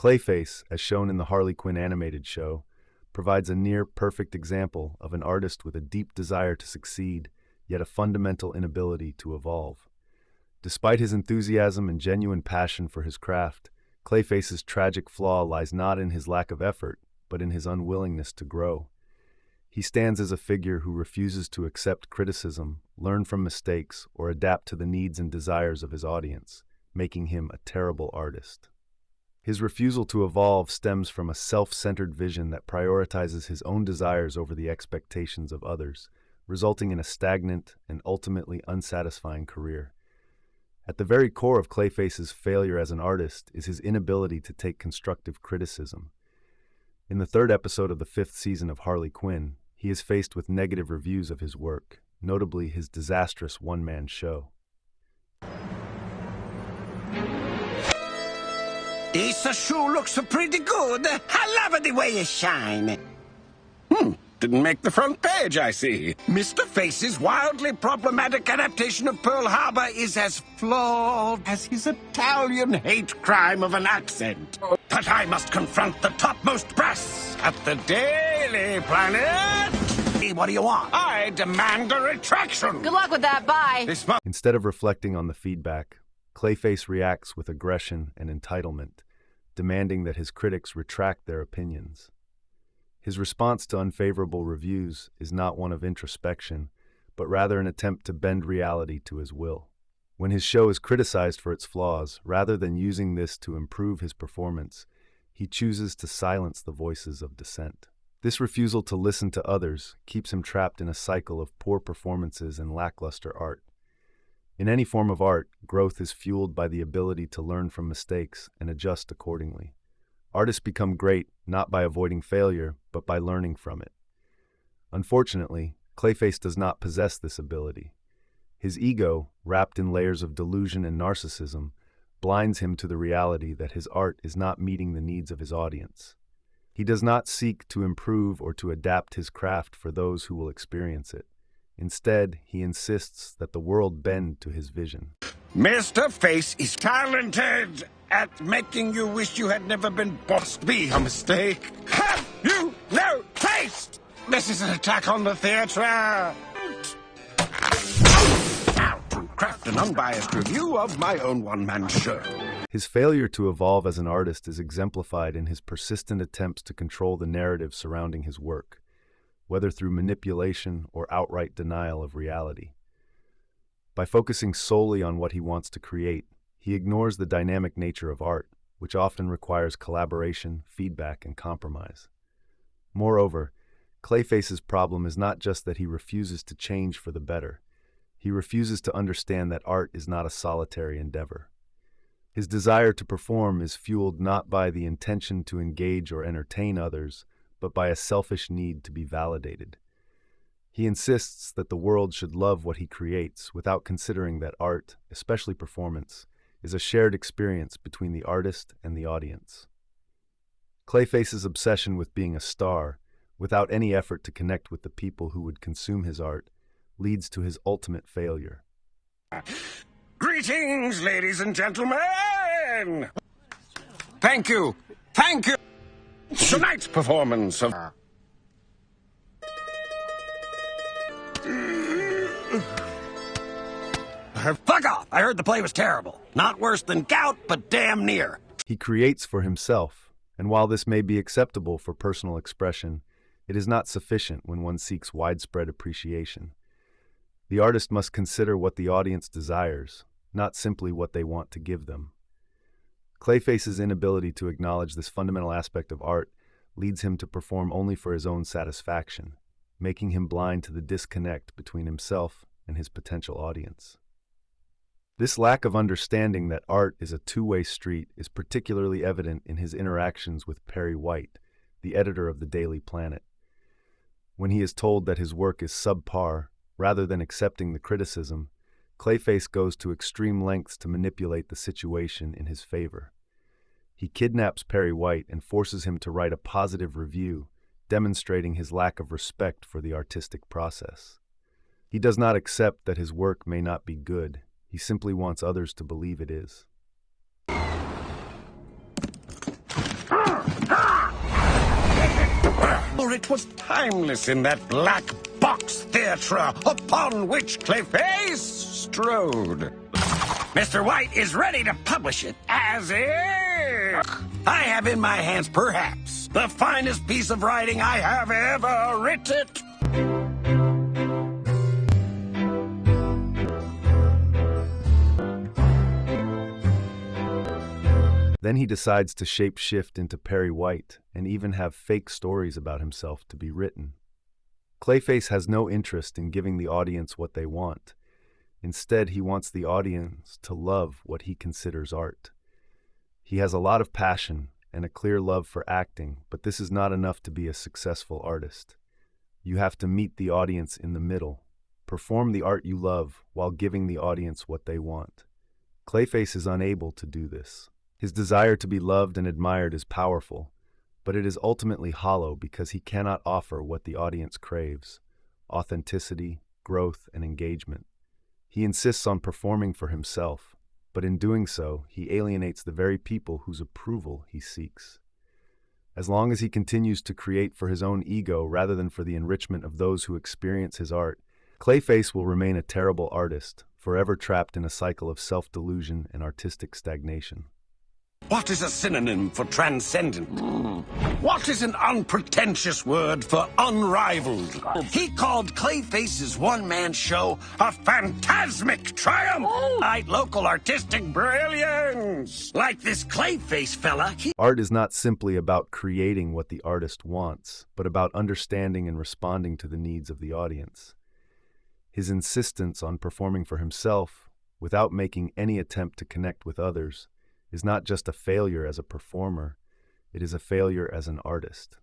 Clayface, as shown in the Harley Quinn animated show, provides a near-perfect example of an artist with a deep desire to succeed, yet a fundamental inability to evolve. Despite his enthusiasm and genuine passion for his craft, Clayface's tragic flaw lies not in his lack of effort, but in his unwillingness to grow. He stands as a figure who refuses to accept criticism, learn from mistakes, or adapt to the needs and desires of his audience, making him a terrible artist. His refusal to evolve stems from a self-centered vision that prioritizes his own desires over the expectations of others, resulting in a stagnant and ultimately unsatisfying career. At the very core of Clayface's failure as an artist is his inability to take constructive criticism. In the third episode of the 5th season of Harley Quinn, he is faced with negative reviews of his work, notably his disastrous one-man show. This shoe looks pretty good. I love the way you shine. Didn't make the front page, I see. Mr. Face's wildly problematic adaptation of Pearl Harbor is as flawed as his Italian hate crime of an accent. But I must confront the topmost brass at the Daily Planet. Hey, what do you want? I demand a retraction. Good luck with that, bye. Instead of reflecting on the feedback, Clayface reacts with aggression and entitlement, demanding that his critics retract their opinions. His response to unfavorable reviews is not one of introspection, but rather an attempt to bend reality to his will. When his show is criticized for its flaws, rather than using this to improve his performance, he chooses to silence the voices of dissent. This refusal to listen to others keeps him trapped in a cycle of poor performances and lackluster art. In any form of art, growth is fueled by the ability to learn from mistakes and adjust accordingly. Artists become great not by avoiding failure, but by learning from it. Unfortunately, Clayface does not possess this ability. His ego, wrapped in layers of delusion and narcissism, blinds him to the reality that his art is not meeting the needs of his audience. He does not seek to improve or to adapt his craft for those who will experience it. Instead, he insists that the world bend to his vision. Mr. Face is talented at making you wish you had never been born. Must be a mistake. Have you no taste? This is an attack on the theatre. Now to craft an unbiased review of my own one-man show. His failure to evolve as an artist is exemplified in his persistent attempts to control the narrative surrounding his work, whether through manipulation or outright denial of reality. By focusing solely on what he wants to create, he ignores the dynamic nature of art, which often requires collaboration, feedback, and compromise. Moreover, Clayface's problem is not just that he refuses to change for the better. He refuses to understand that art is not a solitary endeavor. His desire to perform is fueled not by the intention to engage or entertain others, but by a selfish need to be validated. He insists that the world should love what he creates without considering that art, especially performance, is a shared experience between the artist and the audience. Clayface's obsession with being a star, without any effort to connect with the people who would consume his art, leads to his ultimate failure. Greetings, ladies and gentlemen! Thank you! Thank you! Tonight's performance of... Fuck off! I heard the play was terrible. Not worse than gout, but damn near. He creates for himself, and while this may be acceptable for personal expression, it is not sufficient when one seeks widespread appreciation. The artist must consider what the audience desires, not simply what they want to give them. Clayface's inability to acknowledge this fundamental aspect of art leads him to perform only for his own satisfaction, making him blind to the disconnect between himself and his potential audience. This lack of understanding that art is a two-way street is particularly evident in his interactions with Perry White, the editor of the Daily Planet. When he is told that his work is subpar, rather than accepting the criticism, Clayface goes to extreme lengths to manipulate the situation in his favor. He kidnaps Perry White and forces him to write a positive review, demonstrating his lack of respect for the artistic process. He does not accept that his work may not be good. He simply wants others to believe it is. for it was timeless in that black box theatre upon which Clayface strode. Mr. White is ready to publish it as is. I have in my hands, perhaps, the finest piece of writing I have ever written. Then he decides to shape-shift into Perry White and even have fake stories about himself to be written. Clayface has no interest in giving the audience what they want. Instead, he wants the audience to love what he considers art. He has a lot of passion and a clear love for acting, but this is not enough to be a successful artist. You have to meet the audience in the middle. Perform the art you love while giving the audience what they want. Clayface is unable to do this. His desire to be loved and admired is powerful, but it is ultimately hollow because he cannot offer what the audience craves: authenticity, growth, and engagement. He insists on performing for himself, but in doing so, he alienates the very people whose approval he seeks. As long as he continues to create for his own ego rather than for the enrichment of those who experience his art, Clayface will remain a terrible artist, forever trapped in a cycle of self-delusion and artistic stagnation. What is a synonym for transcendent? What is an unpretentious word for unrivaled? He called Clayface's one-man show a phantasmic triumph. Local artistic brilliance. Like this Clayface fella, Art is not simply about creating what the artist wants, but about understanding and responding to the needs of the audience. His insistence on performing for himself, without making any attempt to connect with others, is not just a failure as a performer, it is a failure as an artist.